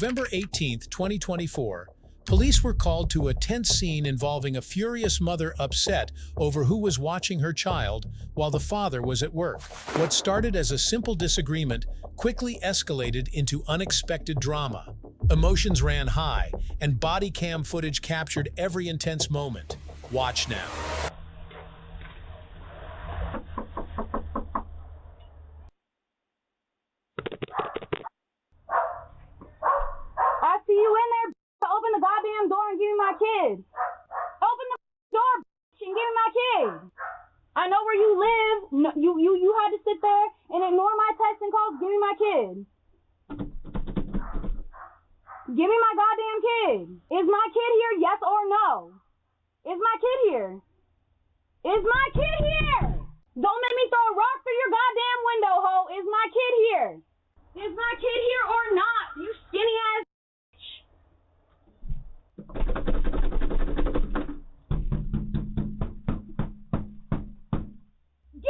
November 18th, 2024, police were called to a tense scene involving a furious mother upset over who was watching her child while the father was at work. What started as a simple disagreement quickly escalated into unexpected drama. Emotions ran high, and body cam footage captured every intense moment. Watch now. I see you in there. Open the goddamn door and give me my kid. Open the door and give me my kid. I know where you live. No, you had to sit there and ignore my texts and calls. Give me my kid. Give me my goddamn kid. Is my kid here? Yes or no? Is my kid here? Is my kid here? Don't make me throw a rock through your goddamn window, ho. Is my kid here? Is my kid here or not? You skinny ass. Give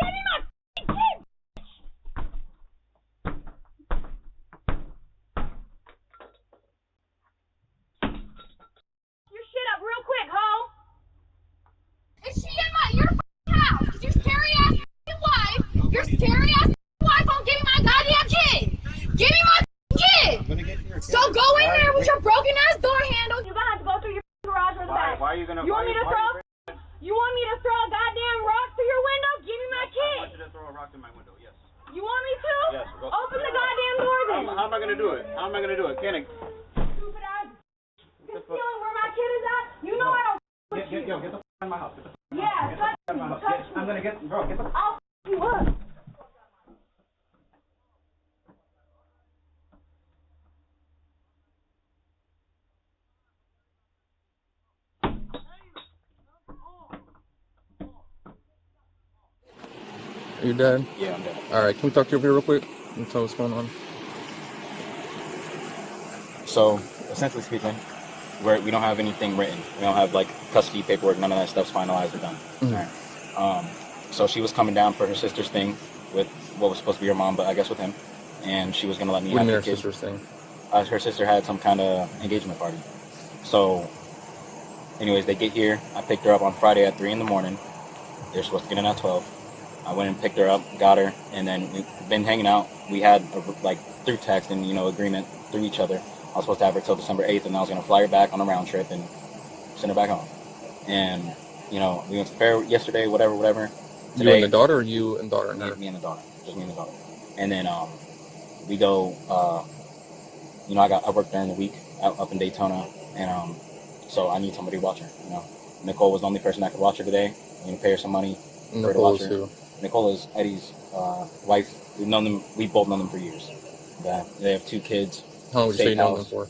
me my kid! Your shit up real quick, ho! Is she in your house? Cause your scary ass wife, won't give me my goddamn kid! Give me my kid! So go in there with your broken ass door handle. You're gonna have to go through your garage or the back. Why are you gonna? You want me to throw? You want me to throw a goddamn rock through your window? Give me my I kid. want you to throw a rock in my window. Yes. You want me to? Yes. Go. Open the goddamn door then. How am I gonna do it? How am I gonna do it? Can I? Stupid ass. Concealing where my kid is at. You know I don't. Get the in my house. Get the Yeah, touch in me. my house. Touch I'm me. gonna get the. I'll you up. Are you dead? Yeah, I'm dead. Alright, can we talk to you over here real quick? And tell what's going on? So, essentially speaking, we don't have anything written. We don't have like custody paperwork. None of that stuff's finalized or done. Mm-hmm. All right. So she was coming down for her sister's thing with what was supposed to be her mom, but I guess with him, and she was gonna let me What do have you mean the her kid. sister's thing? Her sister had some kind of engagement party. So, anyways, they get here. I picked her up on Friday at 3 in the morning. They're supposed to get in at 12. I went and picked her up, got her, and then we've been hanging out. We had through text and agreement through each other. I was supposed to have her till December 8th, and I was gonna fly her back on a round trip and send her back home. And we went to fair yesterday, whatever. Today, you and the daughter, or you and daughter and her? Me and the daughter, just me and the daughter. And then we go. I worked during the week up in Daytona, and so I need somebody to watch her. Nicole was the only person that could watch her today. I'm gonna pay her some money for her to watch her. Who? Nicole is Eddie's wife. We've known them. We've both known them for years. They have 2 kids. How long would you say you know them for?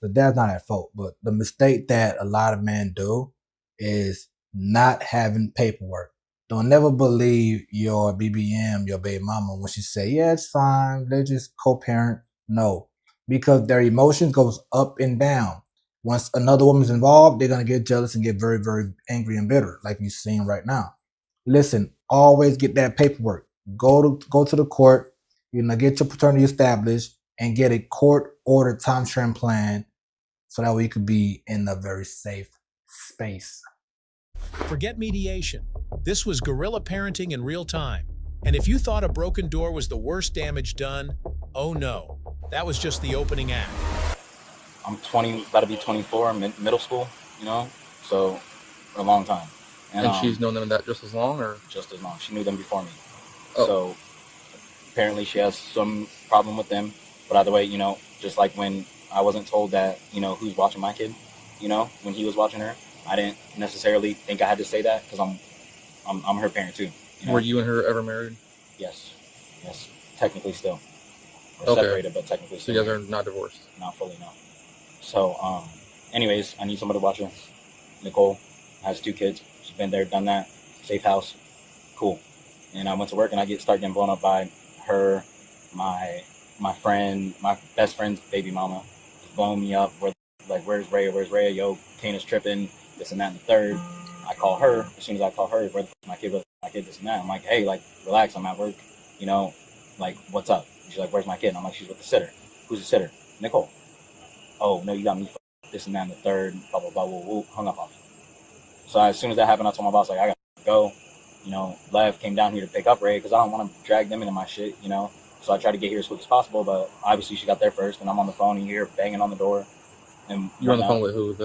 The dad's not at fault, but the mistake that a lot of men do is not having paperwork. Don't never believe your BBM, your baby mama, when she say, yeah, it's fine, they're just co-parent. No, because their emotions goes up and down. Once another woman's involved, they're going to get jealous and get very, very angry and bitter, like you're seeing right now. Listen, always get that paperwork. Go to the court, get your paternity established and get a court-ordered time-sharing plan so that way you could be in a very safe space. Forget mediation. This was guerrilla parenting in real time. And if you thought a broken door was the worst damage done, oh no, that was just the opening act. I'm 20, about to be 24, middle school, so for a long time. And she's known them that just as long, or? Just as long. She knew them before me. Oh. So apparently she has some problem with them. But either way, just like when I wasn't told that, who's watching my kid, when he was watching her, I didn't necessarily think I had to say that because I'm her parent too. Were you and her ever married? Yes, technically still. We're Okay. separated, but technically So still. you guys are not divorced? Not fully, no. So, anyways, I need somebody to watch her. Nicole has 2 kids. She's been there, done that. Safe house, cool. And I went to work and I start getting blown up by her, my best friend's baby mama, blowing me up. Where's Rhea? Yo, Kana's tripping, this and that and the third. I call her. As soon as I call her, where the fuck my kid? This and that. I'm like, hey, relax. I'm at work. What's up? She's like, where's my kid? And I'm like, she's with the sitter. Who's the sitter? Nicole. Oh, no, you got me this and that and the third, blah, blah, blah, woo, woo, hung up on me. So as soon as that happened, I told my boss, like, I got to go. Lev came down here to pick up Ray because I don't want to drag them into my shit, So I tried to get here as quick as possible, but obviously she got there first, and I'm on the phone, and you hear her banging on the door. And You're on the phone with who?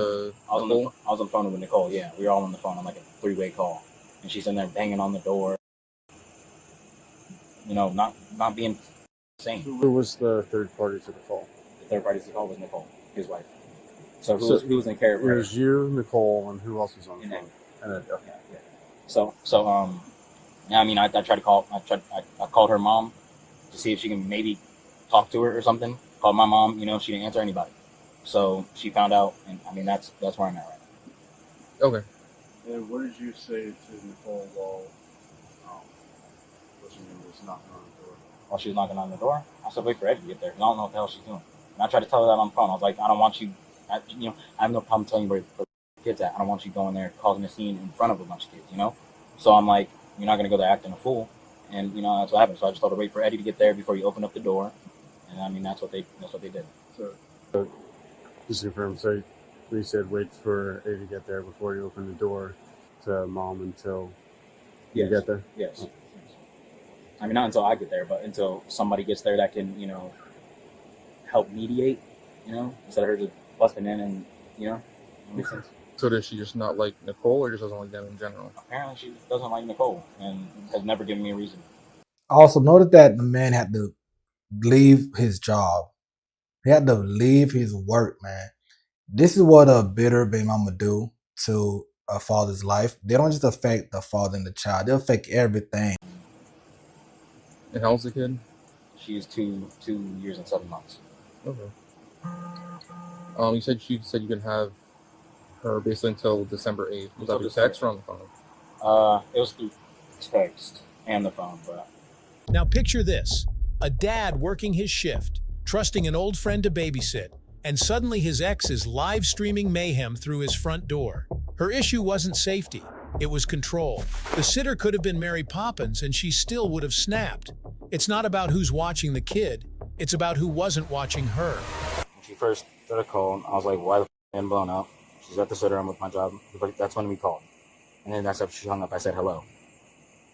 I was on the phone with Nicole, yeah. We were all on the phone on like a 3-way call. And she's in there banging on the door, not being insane. Who was the third party to the call? The third party to the call was Nicole, his wife. So who was in care of It her? was you, Nicole, and who else was on the And phone? And then, okay. Yeah. I tried to call. I called her mom to see if she can maybe talk to her or something. Called my mom. She didn't answer anybody. So she found out, and that's where I'm at right now. Okay. And what did you say to Nicole while she was knocking on the door? While she was knocking on the door, I said, "Wait for Eddie to get there. 'Cause I don't know what the hell she's doing." And I tried to tell her that on the phone. I was like, "I don't want you. I have no problem telling you where the kids at. I don't want you going there causing a scene in front of a bunch of kids. So I'm like, you're not gonna go there acting a fool." And that's what happened. So I just told her, wait for Eddie to get there before you open up the door. And that's what they did. So just to confirm, so we said wait for Eddie to get there before you open the door to mom until you get there? Yes. Not until I get there, but until somebody gets there that can, help mediate, instead of her just busting in and, it makes sense. So does she just not like Nicole, or just doesn't like them in general? Apparently she doesn't like Nicole and has never given me a reason. I also noticed that the man had to leave his job. He had to leave his work, man. This is what a bitter baby mama do to a father's life. They don't just affect the father and the child. They affect everything. And how old's the kid? She is 2 years and 7 months. Okay. You said you could have her basically until December 8th. Was that through text or on the phone? It was through text and the phone, but... Now picture this, a dad working his shift, trusting an old friend to babysit, and suddenly his ex is live streaming mayhem through his front door. Her issue wasn't safety, it was control. The sitter could have been Mary Poppins and she still would have snapped. It's not about who's watching the kid, it's about who wasn't watching her. When she first got a call, I was like, why the f*** ain't blown up? She's at the sitter, I'm with my job. That's when we called. And then that's after she hung up, I said hello.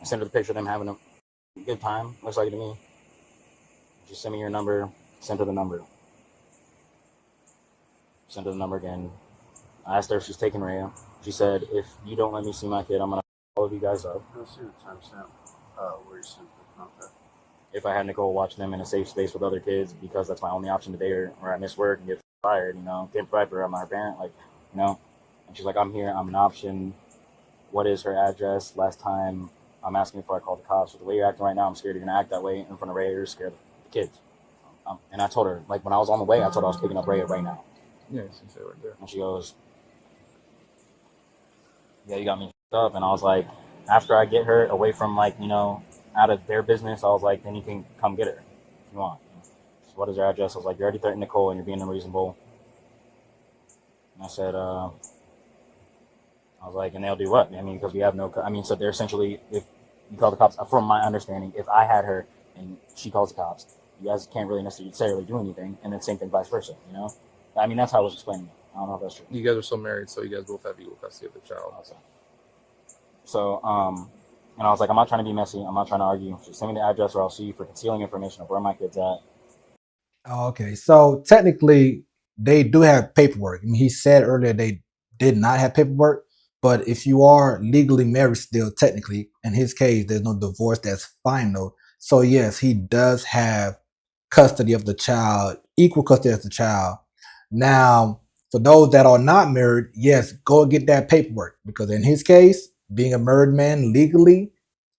I sent her the picture of them having a good time, looks like it to me. She sent me your number, sent her the number. Sent her the number again. I asked her if she's taking Rhea. She said, if you don't let me see my kid, I'm going to all of you guys up. Let's see the timestamp where you sent the contact. If I had Nicole watch them in a safe space with other kids, because that's my only option to date her, or I miss work and get fired, can't provide for her, I'm not her parent, And she's like, I'm here, I'm an option. What is her address? Last time I'm asking before I call the cops. With the way you're acting right now, I'm scared you're going to act that way in front of Ray. You're scared of the kids. And I told her, when I was on the way, I told her I was picking up Ray right now. Yeah, you see right there. And she goes, yeah, you got me f***ed up. And I was like, after I get her away from, out of their business, I was like, then you can come get her if you want. So what is her address? I was like, you already threatened Nicole and you're being unreasonable. And I said, I was like, and they'll do what? Because we have no, so they're essentially, if you call the cops, from my understanding, if I had her and she calls the cops, you guys can't really necessarily do anything. And then same thing vice versa, That's how I was explaining it. I don't know if that's true. You guys are still married, so you guys both have equal custody of the child. So, and I was like, I'm not trying to be messy. I'm not trying to argue. Just send me the address or I'll sue you for concealing information of where my kid's at. Okay, so technically they do have paperwork. He said earlier they did not have paperwork, but if you are legally married still, technically, in his case, there's no divorce that's final. So yes, he does have custody of the child, equal custody of the child. Now, for those that are not married, yes, go get that paperwork, because in his case, being a married man legally,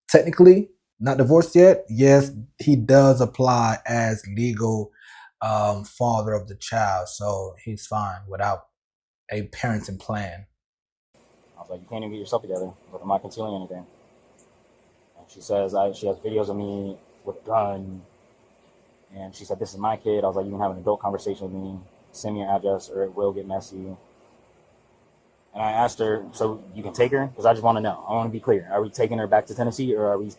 technically, not divorced yet, yes, he does apply as legal father of the child. So he's fine without a parenting plan. I was like, you can't even get yourself together. But I'm not concealing anything. And she says, she has videos of me with a gun. And she said, this is my kid. I was like, you can have an adult conversation with me. Send me your address or it will get messy. And I asked her, so you can take her? Because I just want to know. I want to be clear. Are we taking her back to Tennessee or are we,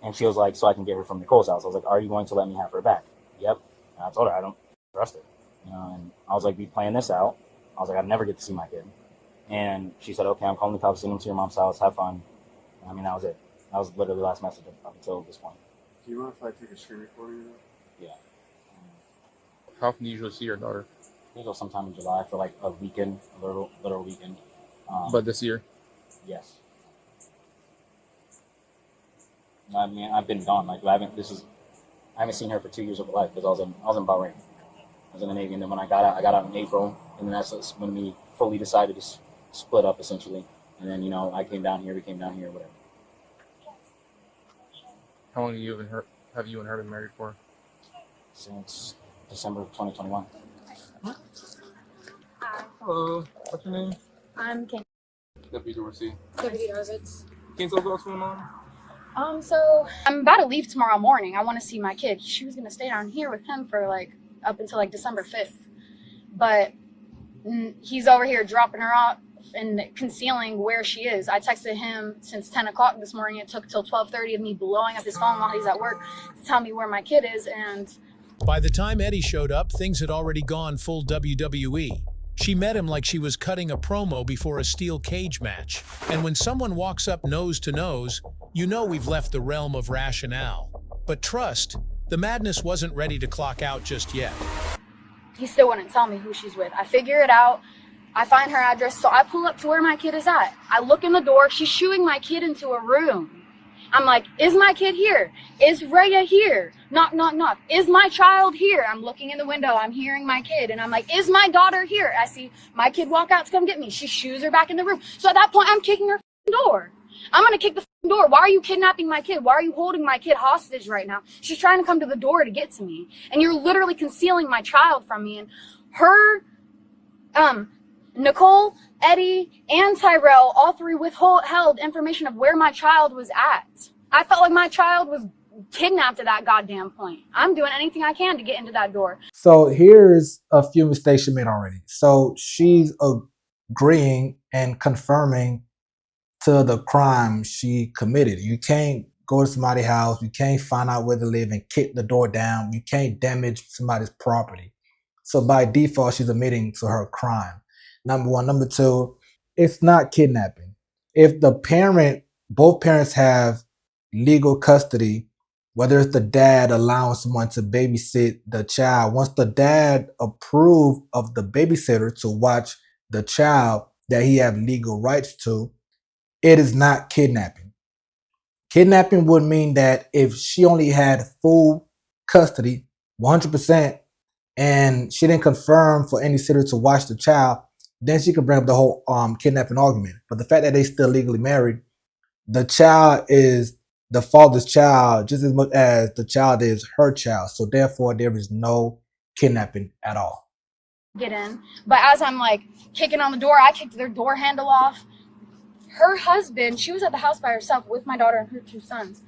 And she was like, so I can get her from Nicole's house. I was like, are you going to let me have her back? Yep. And I told her, trust it. And I was like, we playing this out. I was like, I'd never get to see my kid. And she said, okay, I'm calling the cops, send them to your mom's house, have fun. And I mean, that was it. That was literally the last message up until this point. Do you mind if I take a screen recording of that? Yeah. How often do you usually see your daughter? We go sometime in July for like a weekend, a literal weekend. But this year? Yes. I mean, I've been gone. Like, I haven't seen her for 2 years of her life because I was in Bahrain. I was in the Navy, and then when I got out in April, and then that's when we fully decided to split up, essentially. And then, you know, I came down here, we came down here, whatever. How long have you and her been married for? Since December of 2021. Hello, what's your name? I'm King. Deputy Dorsey. Deputy Darvitz. Can you tell us what's going on? So I'm about to leave tomorrow morning. I want to see my kid. She was gonna stay down here with him for like up until like December 5th, but he's over here dropping her off and concealing where she is. I texted him since 10 o'clock this morning. It took till 12:30 of me blowing up his phone while he's at work to tell me where my kid is. And By the time Eddie showed up, things had already gone full WWE. She met him like she was cutting a promo before a steel cage match. And when someone walks up nose to nose, you know we've left the realm of rationale. But trust, the madness wasn't ready to clock out just yet. he still wouldn't tell me who she's with. I figure it out. I find her address, so I pull up to where my kid is at. I look in the door. She's shooing my kid into a room. I'm like, is my kid here? Is Rhea here? Knock, knock, knock. Is my child here? I'm looking in the window. I'm hearing my kid. And I'm like, is my daughter here? I see my kid walk out to come get me. She shoos her back in the room. So at that point, I'm kicking her door. I'm going to kick the door. Why are you kidnapping my kid? Why are you holding my kid hostage right now? She's trying to come to the door to get to me. And you're literally concealing my child from me. And her, Nicole, Eddie, and Tyrell, all three withheld information of where my child was at. I felt like my child was kidnapped at that goddamn point. I'm doing anything I can to get into that door. So here's a few mistakes she made already. So she's agreeing and confirming to the crime she committed. You can't go to somebody's house. You can't find out where they live and kick the door down. You can't damage somebody's property. So by default, she's admitting to her crime. Number one. Number two, it's not kidnapping. If both parents have legal custody, whether it's the dad allowing someone to babysit the child, once the dad approved of the babysitter to watch the child that he have legal rights to, it is not kidnapping. Kidnapping would mean that if she only had full custody, 100%, and she didn't confirm for any sitter to watch the child, then she could bring up the whole kidnapping argument. But the fact that they still legally married, the child is the father's child just as much as the child is her child. So therefore, there is no kidnapping at all. Get in. But as I'm like kicking on the door, I kicked their door handle off. Her husband, she was at the house by herself with my daughter and her two sons.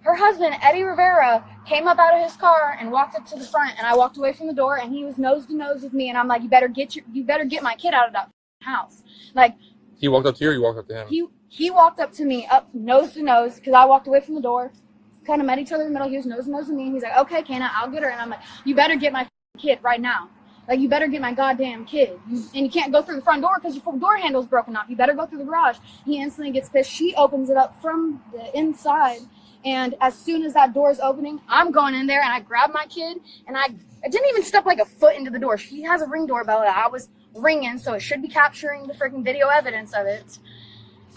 Her husband, Eddie Rivera, came up out of his car and walked up to the front, and I walked away from the door, and he was nose to nose with me, and I'm like, you better get my kid out of that house. Like, he walked up to you, or you walked up to him? He walked up to me, up nose to nose, because I walked away from the door, kind of met each other in the middle. He was nose to nose with me, and he's like, okay, Kana, I'll get her. And I'm like, you better get my kid right now. Like, you better get my goddamn kid. And you can't go through the front door because your door handle's broken off. You better go through the garage. He instantly gets pissed. She opens it up from the inside. And as soon as that door is opening, I'm going in there, and I grab my kid, and I didn't even step like a foot into the door. She has a Ring doorbell that I was ringing, so it should be capturing the freaking video evidence of it.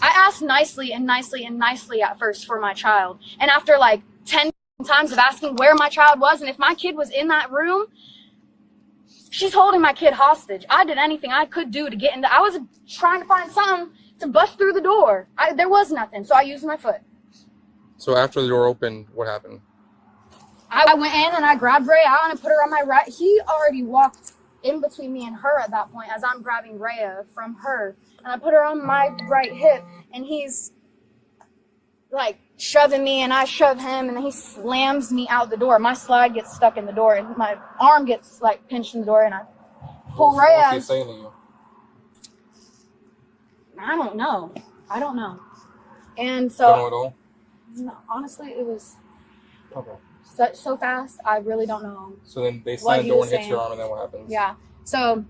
I asked nicely and nicely and nicely at first for my child. And after like 10 times of asking where my child was and if my kid was in that room, she's holding my kid hostage. I did anything I could do to get into. I was trying to find something to bust through the door. There was nothing, so I used my foot. So after the door opened, what happened? I went in and I grabbed Rhea out and I put her on my right. He already walked in between me and her at that point as I'm grabbing Rhea from her. And I put her on my right hip, and he's like shoving me, and I shove him, and then he slams me out the door. My slide gets stuck in the door, and my arm gets like pinched in the door, and I pull Rhea. What's he saying to you? I don't know. And You so, don't know at all? no, honestly, it was. Okay. so fast. I really don't know. So then they What slam the he door was and hit your saying. arm, and then what happens? Yeah. So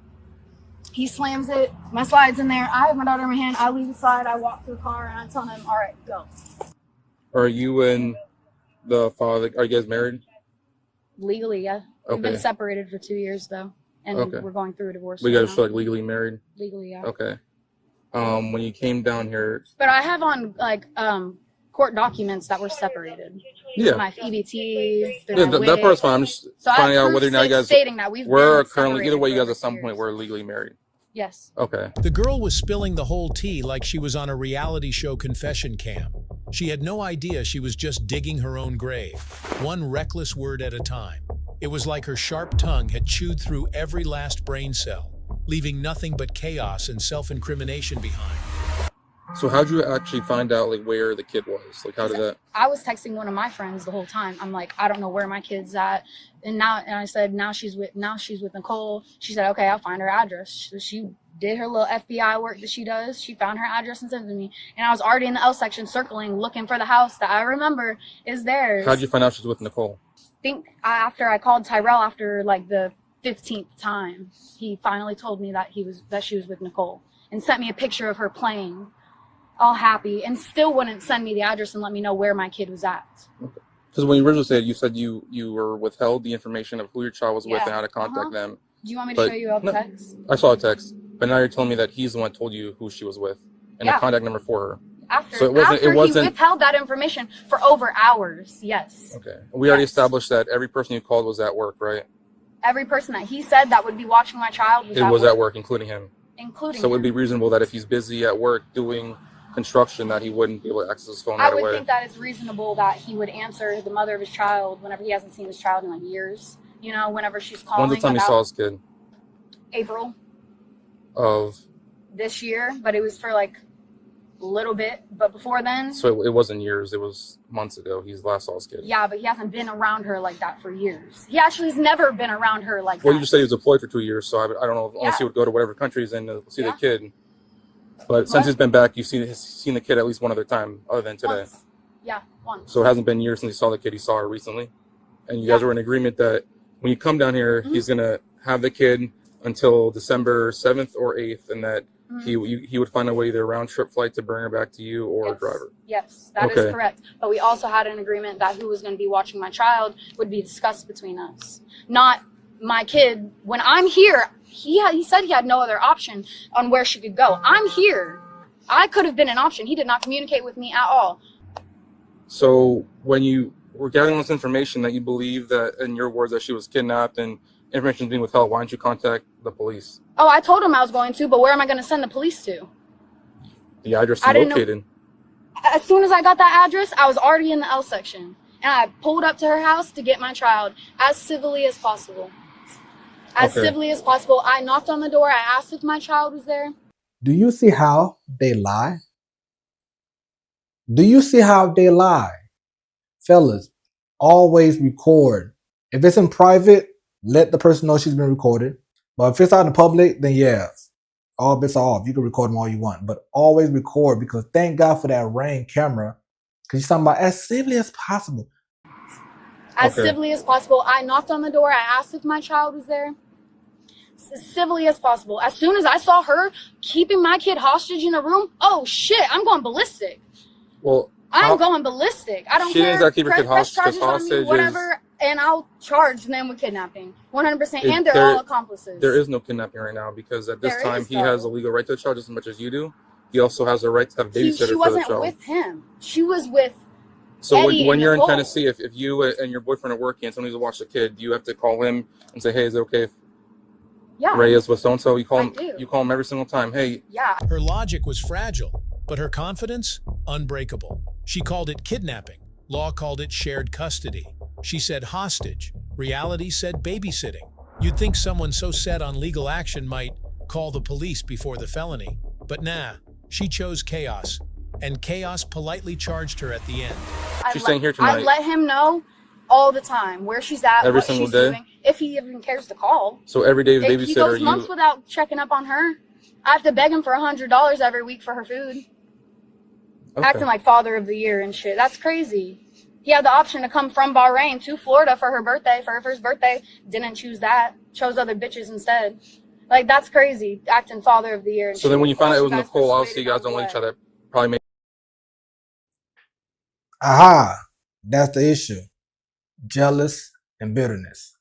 he slams it. My slide's in there. I have my daughter in my hand. I leave the slide. I walk to the car and I tell him, all right, go. Are you and the father, are you guys married? Legally, yeah. We've Okay. been separated for 2 years, though. And Okay. we're going through a divorce. But you right guys are now. like legally married? Legally, yeah. Okay. When you came down here, But I have on, like, court documents that were separated. yeah. My EBT. Yeah, that part's fine. I'm just So finding I have out whether or not you guys stating that we've were been currently, either separated way, you for guys at some 2 point years. were legally married. Yes. Okay. The girl was spilling the whole tea like she was on a reality show confession cam. She had no idea she was just digging her own grave, one reckless word at a time. It was like her sharp tongue had chewed through every last brain cell, leaving nothing but chaos and self-incrimination behind. So how'd you actually find out like where the kid was? Like how did that? I was texting one of my friends the whole time. I'm like, I don't know where my kid's at. And I said, now she's with Nicole. She said, okay, I'll find her address. So she did her little FBI work that she does. She found her address and sent it to me. And I was already in the L section circling, looking for the house that I remember is theirs. How'd you find out she was with Nicole? I think after I called Tyrell after like the 15th time, he finally told me that she was with Nicole and sent me a picture of her playing, all happy, and still wouldn't send me the address and let me know where my kid was at. Okay. Because when you originally said, you said you were withheld the information of who your child was with Yeah. and how to contact them. Do you want me to But show you a no, text? I saw a text, but now you're telling me that he's the one who told you who she was with and Yeah. the contact number for her. After, So it wasn't- after it wasn't- he withheld that information for over hours, yes. Okay. We already Yes. established that every person you called was at work, right? Every person that he said that would be watching my child was, It was at work, including him. including So it would be him. reasonable that if he's busy at work doing construction, that he wouldn't be able to access his phone I right would away. think that it's reasonable that he would answer the mother of his child whenever he hasn't seen his child in like years. You know, whenever she's calling When's the time he about saw his kid? April Of this year, but it was for like a little bit. But before then, so it wasn't years; it was months ago. He's last saw his kid. yeah, but he hasn't been around her like that for years. He actually has never been around her like Well, that. you just said he was deployed for 2 years, so I don't know unless Yeah. he would go to whatever country he's in to see Yeah. the kid. But since he's been back, you've seen the kid at least one other time, other than today. Once. Yeah, once. So it hasn't been years since he saw the kid. He saw her recently, and you guys Yeah. were in agreement that when you come down here, he's gonna have the kid until December 7th or 8th, and that he would find a way either a round trip flight to bring her back to you or a driver. Yes, that is Okay. correct. But we also had an agreement that who was going to be watching my child would be discussed between us, not my kid. When I'm here, he said he had no other option on where she could go. I'm here. I could have been an option. He did not communicate with me at all. So when you were gathering this information that you believe that, in your words, that she was kidnapped and information is being withheld, why didn't you contact the police? Oh, I told him I was going to, but where am I going to send the police to? The address I is didn't know- located. As soon as I got that address, I was already in the L section. And I pulled up to her house to get my child as civilly as possible. As Okay. civilly as possible. I knocked on the door. I asked if my child was there. Do you see how they lie? Do you see how they lie? Fellas, always record. If it's in private, let the person know she's been recorded. But if it's out in public, then yeah, all bets are off. You can record them all you want. But always record, because thank God for that Ring camera. Because you're talking about as civilly as possible. As Okay. civilly as possible. I knocked on the door. I asked if my child was there. As civilly as possible. As soon as I saw her keeping my kid hostage in a room, oh shit, I'm going ballistic. Well, I'm going ballistic. I don't She care. didn't exactly keep her kid Press hostage, 'cause charges on me, hostage is- whatever, and I'll charge them with kidnapping. 100%. Is And they're there- all accomplices. there is no kidnapping right now because at this There time is, he has a though. legal right to the child just as much as you do. He also has a right to have a babysitter She for the wasn't child. with him. She was with So Eddie when and you're in Nicole. Tennessee, if you and your boyfriend are working and someone needs to watch the kid, you have to call him and say, hey, is it okay if yeah. Ray is with so-and-so? You call I him. do. You call him every single time. Hey, Yeah. Her logic was fragile, but her confidence, unbreakable. She called it kidnapping. Law called it shared custody. She said hostage. Reality said babysitting. You'd think someone so set on legal action might call the police before the felony. But nah, she chose chaos. And chaos politely charged her at the end. She's staying here tonight. I let him know all the time where she's at, Every what single she's day? doing, if he even cares to call. so every day the If he goes babysitter, months you without checking up on her, I have to beg him for $100 every week for her food. okay. Acting like father of the year and shit. That's crazy. He had the option to come from Bahrain to Florida for her birthday, for her first birthday. Didn't choose that. Chose other bitches instead. Like, that's crazy, acting father of the year. So then when you found out it was Nicole, obviously you guys don't like each other. Probably made Aha, that's the issue. Jealous and bitterness.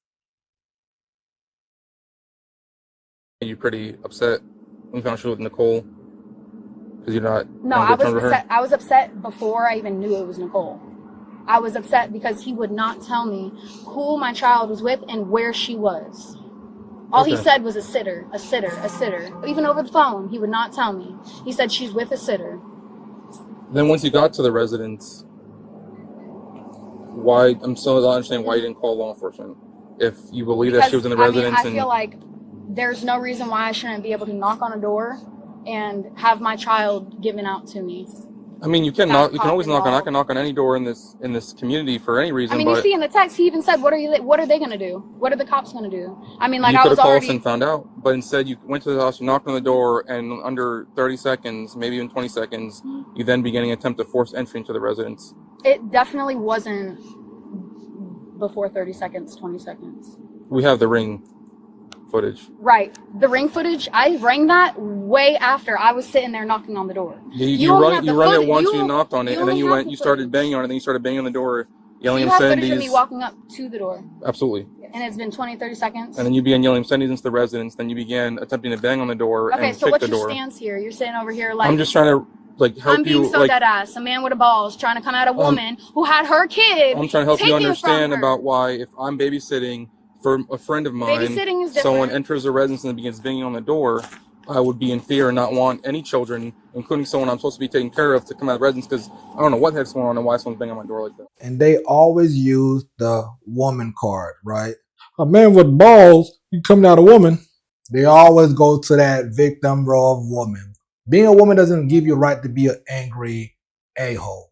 you pretty upset when you found out she was with Nicole because you're not. No, I was upset. I was upset before I even knew it was Nicole. I was upset because he would not tell me who my child was with and where she was. All he said was a sitter, a sitter, a sitter. Even over the phone, he would not tell me. He said she's with a sitter. Then once you got to the residence, why? I'm still not understanding why you didn't call law enforcement. If you believe that she was in the residence, I feel like there's no reason why I shouldn't be able to knock on a door and have my child given out to me. I mean, you can knock. You can always knock on. I can knock on any door in this community for any reason. I mean, but you see in the text, he even said, "What are they gonna do? What are the cops gonna do?" I mean, like, you I could was have called already. us and found out, but instead you went to the house, you knocked on the door, and under 30 seconds, maybe even 20 seconds, you then began an attempt to force entry into the residence. It definitely wasn't before 30 seconds, 20 seconds. We have the ring footage. Right. The ring footage, I rang that way after I was sitting there knocking on the door. You run it once, you knocked on it, and then you started banging on it, and then you started banging on the door, yelling obscenities. You have footage of me walking up to the door. Absolutely. And it's been 20, 30 seconds. And then you began yelling obscenities into the residence, then you began attempting to bang on the door and kick the door. Okay, so what's your stance here? You're sitting over here like... I'm just trying to help you. I'm being so dead ass. A man with a balls trying to come at a woman who had her kid. I'm trying to help you understand about why if I'm babysitting for a friend of mine, babysitting is different. Someone enters the residence and begins banging on the door, I would be in fear and not want any children, including someone I'm supposed to be taking care of, to come out of the residence because I don't know what the heck's going on and why someone's banging on my door like that. And they always use the woman card, right? A man with balls, you coming out a woman. They always go to that victim role of woman. Being a woman doesn't give you a right to be an angry a-hole.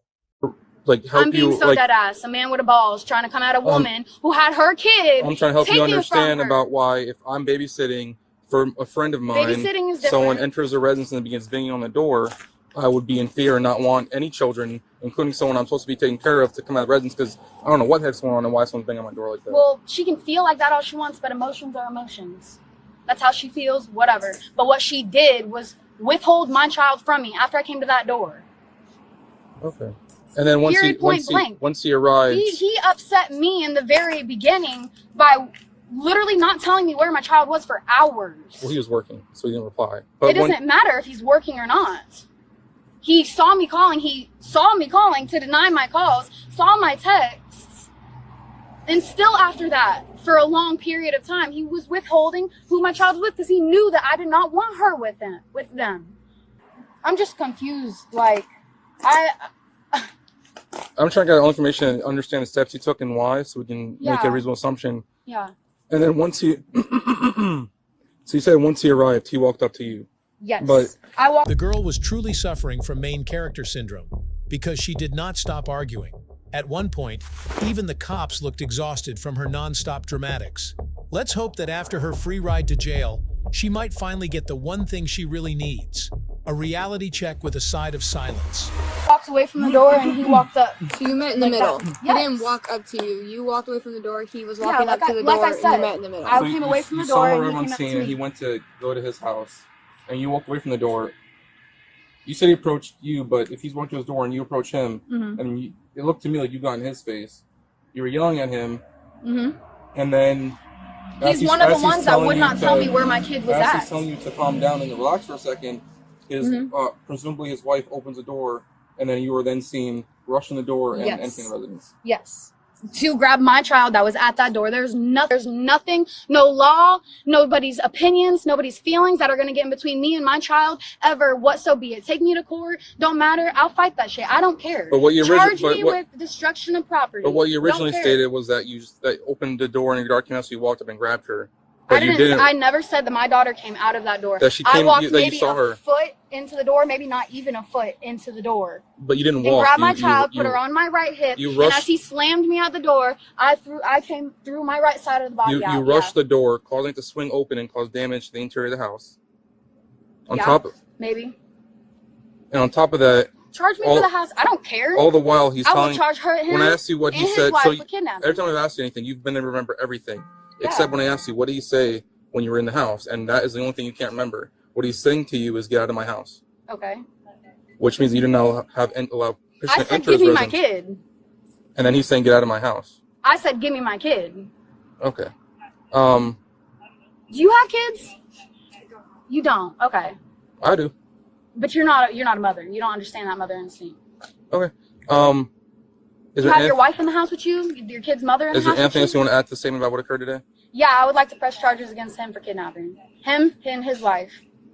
I'm being so dead ass. A man with a balls trying to come at a woman who had her kid. I'm trying to help you understand about why if I'm babysitting for a friend of mine, babysitting is different. Someone enters the residence and begins banging on the door, I would be in fear and not want any children, including someone I'm supposed to be taking care of, to come out of the residence because I don't know what the heck's going on and why someone's banging on my door like that. Well, she can feel like that all she wants, but emotions are emotions. That's how she feels, whatever. But what she did was withhold my child from me after I came to that door. Okay. And then once he arrived, he upset me in the very beginning by literally not telling me where my child was for hours. Well, he was working, so he didn't reply. But it doesn't matter if he's working or not. He saw me calling. He saw me calling to deny my calls, saw my texts. And still after that, for a long period of time, he was withholding who my child was with because he knew that I did not want her with them. I'm just confused. Like, I'm trying to get all information and understand the steps he took and why, so we can make a reasonable assumption. Yeah. And then once he, so you said once he arrived, he walked up to you. Yes. But the girl was truly suffering from main character syndrome because she did not stop arguing. At one point, even the cops looked exhausted from her non-stop dramatics. Let's hope that after her free ride to jail, she might finally get the one thing she really needs: a reality check with a side of silence. Walked away from the door and he walked up. So you met in the middle. Yes. He didn't walk up to you. You walked away from the door. He was walking up to the like door, I said, and you met in the middle. I came away from the door and he came up to me. And he went to go to his house, and you walked away from the door. You said he approached you, but if he's walking to his door and you approach him, and it looked to me like you got in his face. You were yelling at him, and then he's one of the ones that would not tell me where my kid was at. He's telling you to calm down and to relax for a second. Presumably his wife opens the door, and then you were then seen rushing the door and entering the residence. Yes. To grab my child that was at that door. There's nothing, no law, nobody's opinions, nobody's feelings that are going to get in between me and my child ever, what so be it. Take me to court, don't matter, I'll fight that shit. I don't care. But what you Charge me with destruction of property. But what you originally stated was that you opened the door and your daughter came out, so you walked up and grabbed her. But I never said that my daughter came out of that door. That she came, I walked that you saw her. a foot into the door, maybe not even a foot into the door. But you didn't and walk. Grabbed my child, put her on my right hip, and as he slammed me out the door, I came through my right side of the body out. You rushed the door, causing it to swing open and cause damage to the interior of the house. Maybe. And on top of that, Charge me for the house. I don't care. All the while he's I will telling. charge her, him, when I asked you what and he his said, wife so for kidnapping. every time I've asked you anything, you've been able to remember everything, Yeah. except when I asked you, what did he say when you were in the house? And that is the only thing you can't remember. What he's saying to you is, get out of my house. Okay. Which means you didn't allow permission I to said, enter give his me my residence. kid. And then he's saying, get out of my house. I said, give me my kid. Okay. Do you have kids? You don't. Okay. I do. But you're not a mother. You don't understand that mother instinct. Okay. Is You there have your wife in the house with you? Your kid's mother in the Is house there anything with else you want to add to the statement about what occurred today? Yeah, I would like to press charges against him for kidnapping. Him and his wife.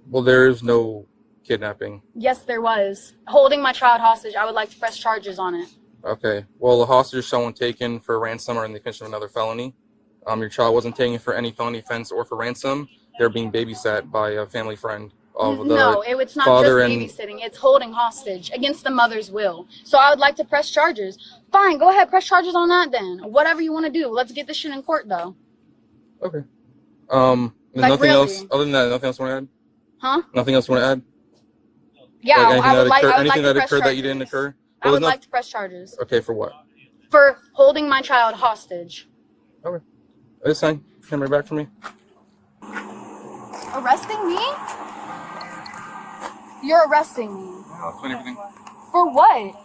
Well, there's no kidnapping. Yes, there was. Holding my child hostage. I would like to press charges on it. Okay. Well, a hostage is someone taken for ransom or in the commission of another felony. Your child wasn't taken for any felony offense or for ransom. They're being babysat by a family friend of the No, it's not just father and babysitting. It's holding hostage against the mother's will. So I would like to press charges. Fine, go ahead, press charges on that then. Whatever you want to do. Let's get this shit in court though. Okay. There's Like, nothing really? else other than that. Nothing else you want to add? Huh? Nothing else you want to add? Yeah, Like I would like anything to that press occurred charges. that you didn't occur? I would like to press charges. Okay, for what? For holding my child hostage. Okay. This thing, camera back for me. Arresting me? You're arresting me. I'll explain everything. For what?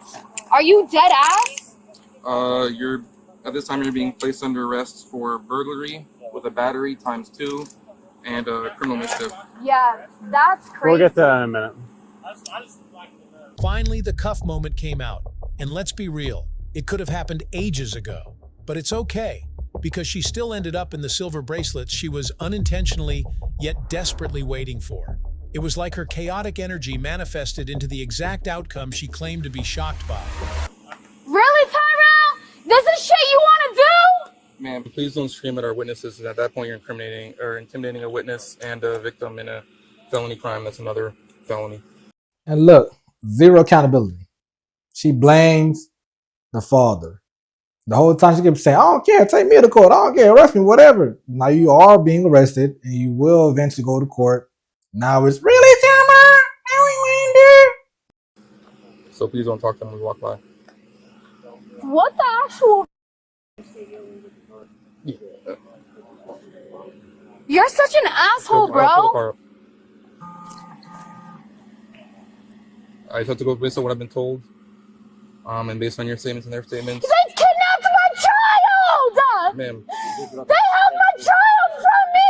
Are you dead ass? You're at this time you're being placed under arrest for burglary with a battery ×2 and criminal mischief. Yeah, that's crazy. We'll get to that in a minute. Finally, the cuff moment came out. And let's be real, it could have happened ages ago. But it's okay, because she still ended up in the silver bracelets she was unintentionally, yet desperately waiting for. It was like her chaotic energy manifested into the exact outcome she claimed to be shocked by. Really, Tyrell? This is shit you want to do? Ma'am, please don't scream at our witnesses. At that point, you're incriminating or intimidating a witness and a victim in a felony crime. That's another felony. And look, zero accountability. She blames the father. The whole time she kept saying, I don't care, take me to court. I don't care, arrest me, whatever. Now you are being arrested and you will eventually go to court. Now it's really Tama. So please don't talk to them when we walk by. What the actual? You're such an asshole, bro. I just have to go based on what I've been told. And based on your statements and their statements. They kidnapped my child! Ma'am. They held my child from me!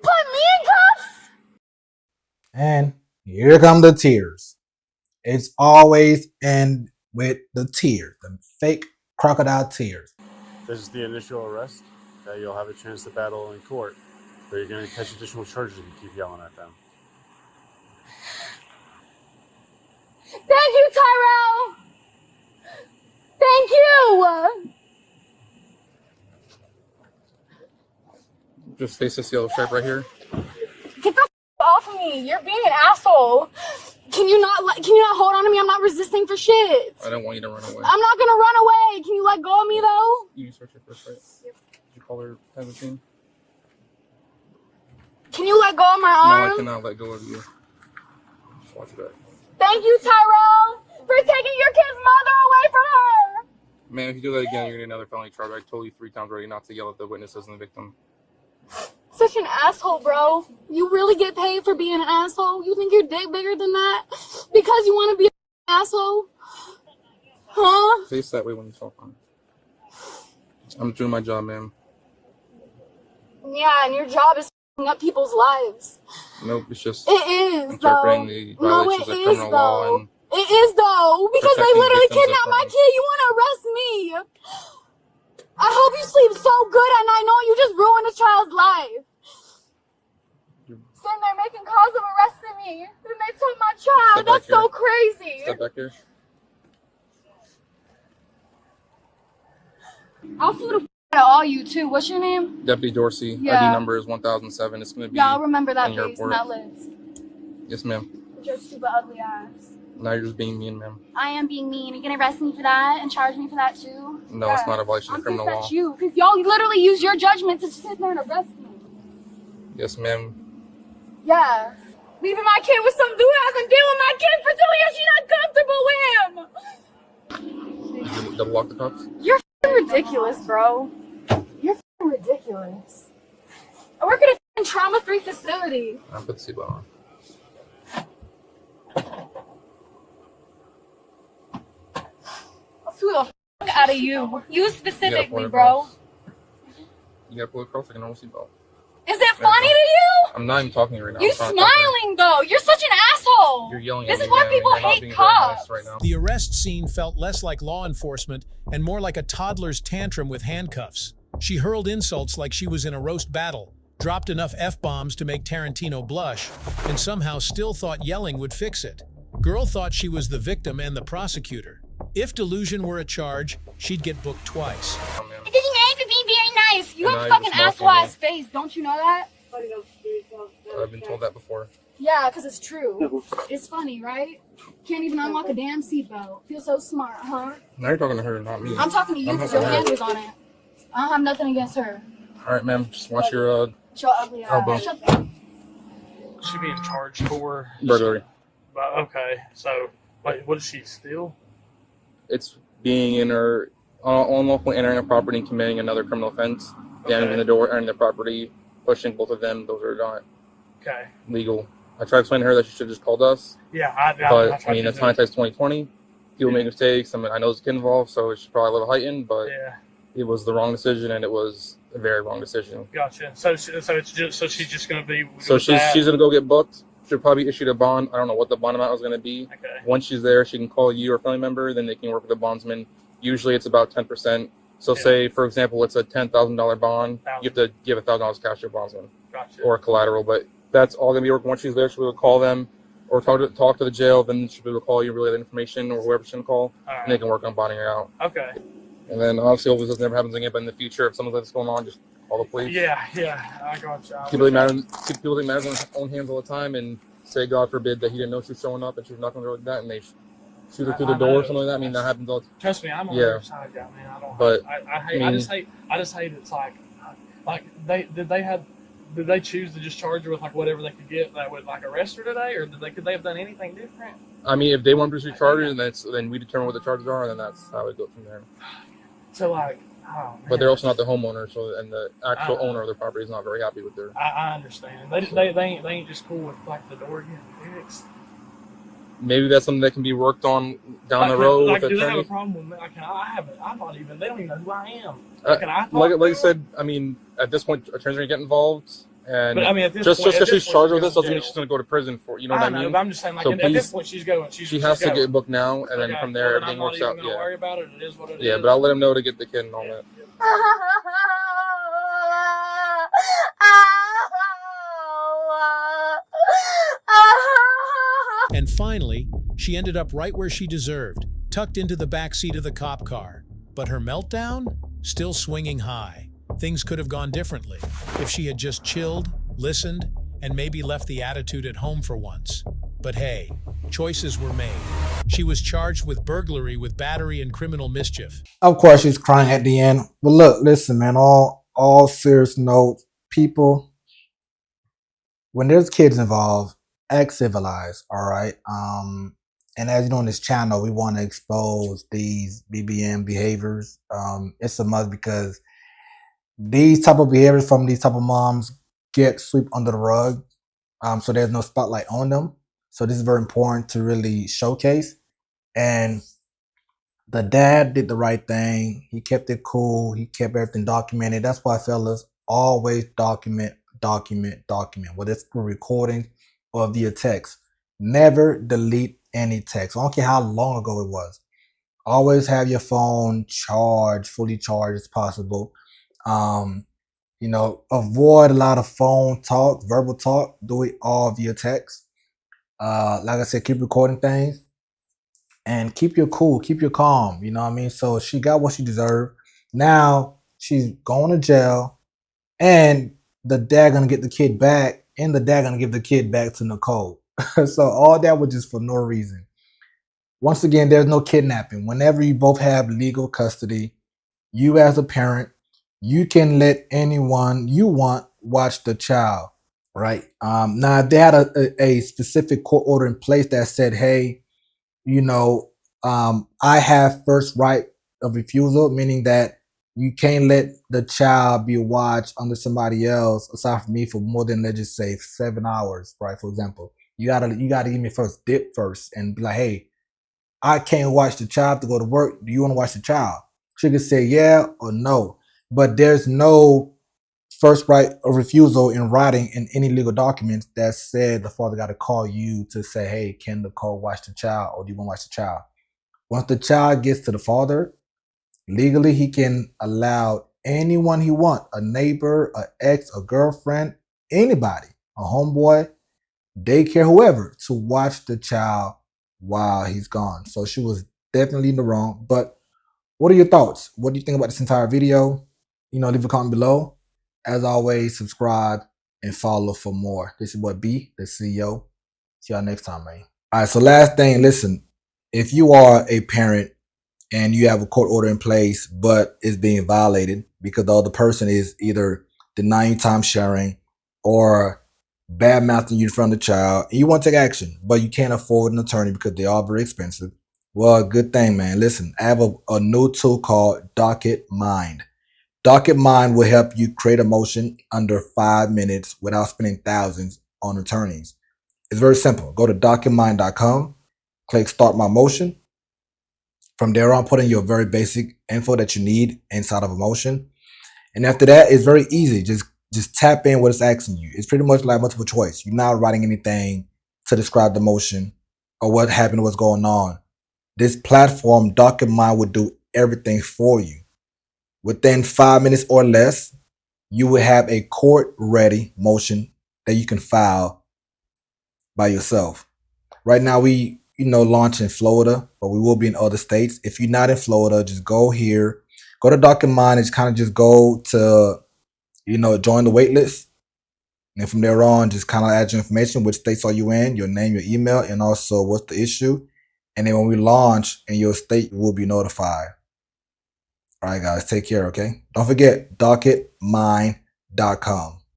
Put me in cuffs! And here come the tears. It's always end with the tears, the fake crocodile tears. This is the initial arrest that you'll have a chance to battle in court, but you're going to catch additional charges if you keep yelling at them. Thank you, Tyrell! Thank you! Just face this yellow stripe right here. Get the off of me! You're being an asshole! Can you not hold on to me? I'm not resisting for shit! I don't want you to run away. I'm not gonna run away! Can you let go of me, though? You can search her first, right? Yep. Did you call her 17? Can you let go of my arm? No, I cannot let go of you. Just watch that. Thank you, Tyrell, for taking your kid's mother away from her! Man, if you do that again, you're going to get another felony charge. I told you 3 times already not to yell at the witnesses and the victim. Such an asshole, bro. You really get paid for being an asshole? You think your dick bigger than that? Because you want to be an asshole? Huh? Face that way when you talk on it. I'm doing my job, ma'am. Yeah, and your job is f***ing up people's lives. Nope, it's just It is, interpreting though. the No, violations it of is, criminal law though. and It is, though. Because they protecting literally victims of kidnapped my crime. kid. You want to arrest me? I hope you sleep so good at night knowing you just ruined a child's life. Sitting there making calls of arresting me. And they took my child. Step back That's so here. crazy. Step back here. I'll sue the f out of all you, too. What's your name? Deputy Dorsey. Yeah. ID number is 1007. It's going to be Yeah, I'll remember that in your face and report. that list. Yes, ma'am. With your stupid, ugly ass. Now you're just being mean, ma'am. I am being mean. You're going to arrest me for that and charge me for that, too? No, it's not a violation of I'm criminal pissed law. at you, because y'all literally use your judgment to sit there and arrest me. Yes, ma'am. Yeah. Leaving my kid with some dude who hasn't been with my kid for 2 years. She's not comfortable with him. You double lock the cuffs? You're ridiculous, bro. You're ridiculous. I work at a trauma-free facility. I'll put the seatbelt on. I'll sue the out of you. You specifically, bro. You gotta pull it across like a normal seatbelt. Is it funny to you? I'm not even talking to you right now. You smiling though. You're such an asshole. You're yelling this at is me, why man, people and you're not hate being very cops. nice right now. The arrest scene felt less like law enforcement and more like a toddler's tantrum with handcuffs. She hurled insults like she was in a roast battle, dropped enough F-bombs to make Tarantino blush, and somehow still thought yelling would fix it. Girl thought she was the victim and the prosecutor. If delusion were a charge, she'd get booked twice. Oh, man. It doesn't have to be very nice. You And have a now fucking you're asshole ass face. Don't you know that? I've been told that before. Yeah, because it's true. It's funny, right? Can't even unlock a damn seatbelt. Feel so smart, huh? Now you're talking to her, not me. I'm talking to you because your hand was on it. I don't have nothing against her. All right, ma'am. Just watch your Your ugly elbow. ass. Shut the She being charged for burglary. Okay, so wait, what did she steal? It's being in her unlawfully entering a property and committing another criminal offense, damaging the door, entering the property, pushing both of them. Those are not Okay. legal. I tried to explain to her that she should have just called us, Yeah, but I mean, it's hindsight's 2020. People make mistakes. I mean, I know there's a kid involved, so it's probably a little heightened, but Yeah, it was the wrong decision, and it was a very wrong decision. gotcha. So it's just she's just gonna be. So with that. she's gonna go get booked. She'll probably issue a bond. I don't know what the bond amount is gonna be. Okay. Once she's there, she can call you or a family member. Then they can work with the bondsman. Usually, it's about 10%. So, Yeah. say for example, it's a $10,000 bond. You have to give $1,000 cash to your bondsman Gotcha. or collateral. But that's all gonna be working. Once she's there, she'll call them or talk to the jail. Then she'll be able to call you, relay the information, or whoever she's gonna call, All and they right. can work on bonding her out. Okay. And then obviously, hopefully, this never happens again. But in the future, if something like this going on, just call the police. Yeah, I gotcha. People take matters in their own hands all the time and say, God forbid, that he didn't know she was showing up and she was knocking on the door like that, and they shoot her through the I door know. or something like that. I mean, that happens all the time. Trust me, I'm on Yeah. the other side of that, man. I don't. But, I hate. I I mean- just hate. It's like did they choose to just charge her with like whatever they could get that would like arrest her today, or could they have done anything different? I mean, if they want to pursue charges, then we determine what the charges are, and then that's how it goes from there. So like, oh man. But they're also not the homeowner, so and the actual Uh-huh. owner of the property is not very happy with their. I understand. They ain't just cool with like the door getting fixed. Maybe that's something that can be worked on down the Like, road like, with do they have a attorneys. problem with me? Like, I'm not even. They don't even know who I am. Uh, Can I talk Like to I them? said, I mean, at this point, attorneys are gonna get involved, and But I mean, at this just point, because she's charged with this she's doesn't mean she's gonna go to prison for. You know I what I know, mean? but I'm just saying, like, So at this please- point, she's going. She has to get booked now, and then Okay, from there well, then everything I'm works not out. even gonna Yeah, worry about it. It is what it is. yeah, but I'll let him know to get the kid and all that. And finally, she ended up right where she deserved, tucked into the back seat of the cop car. But her meltdown? Still swinging high. Things could have gone differently if she had just chilled, listened, and maybe left the attitude at home for once. But hey, choices were made. She was charged with burglary with battery and criminal mischief. Of course, she's crying at the end. But look, listen, man. All serious note, people. When there's kids involved, act civilized. All right. And as you know, on this channel, we want to expose these BBM behaviors. It's a must because these type of behaviors from these type of moms get swept under the rug. So there's no spotlight on them. So this is very important to really showcase. And the dad did the right thing. He kept it cool. He kept everything documented. That's why, fellas, always document. Whether it's through recording or via text. Never delete any text. I don't care how long ago it was. Always have your phone charged, fully charged as possible. Avoid a lot of phone talk, verbal talk. Do it all via text. Like I said, keep recording things and keep your cool, keep your calm. You know what I mean? So she got what she deserved. Now she's going to jail, and the dad gonna get the kid back, and the dad gonna give the kid back to Nicole. So all that was just for no reason. Once again, there's no kidnapping. Whenever you both have legal custody, you as a parent, you can let anyone you want watch the child. right? Now, if they had a specific court order in place that said, hey, you know, I have first right of refusal, meaning that you can't let the child be watched under somebody else aside from me for more than, let's just say, 7 hours, right? For example, you gotta give me first dip first and be like, hey, I can't watch the child to go to work. Do you want to watch the child? She could say yeah or no, but there's no first right of refusal in writing in any legal documents that said the father got to call you to say, hey, can Nicole watch the child, or do you want to watch the child? Once the child gets to the father, legally he can allow anyone he want, a neighbor, an ex, a girlfriend, anybody, a homeboy, daycare, whoever, to watch the child while he's gone. So she was definitely in the wrong. But what are your thoughts? What do you think about this entire video? Leave a comment below. As always, subscribe and follow for more. This is what B, the CEO. See y'all next time, man. All right, so last thing, listen, if you are a parent and you have a court order in place, but it's being violated because the other person is either denying time sharing or bad mouthing you in front of the child, and you want to take action, but you can't afford an attorney because they are very expensive. Well, good thing, man. Listen, I have a new tool called Docket Mind. Docket Mind will help you create a motion under 5 minutes without spending thousands on attorneys. It's very simple. Go to docketmind.com, click Start My Motion. From there on, put in your very basic info that you need inside of a motion. And after that, it's very easy. Just tap in what it's asking you. It's pretty much like multiple choice. You're not writing anything to describe the motion or what happened, what's going on. This platform, Docket Mind, will do everything for you. Within 5 minutes or less, you will have a court-ready motion that you can file by yourself. Right now, we launch in Florida, but we will be in other states. If you're not in Florida, just go here, go to Docket Mind, and just go to join the wait list. And from there on, just kind of add your information, which states are you in, your name, your email, and also what's the issue. And then when we launch in your state, you will be notified. All right, guys, take care, okay? Don't forget, docketmind.com.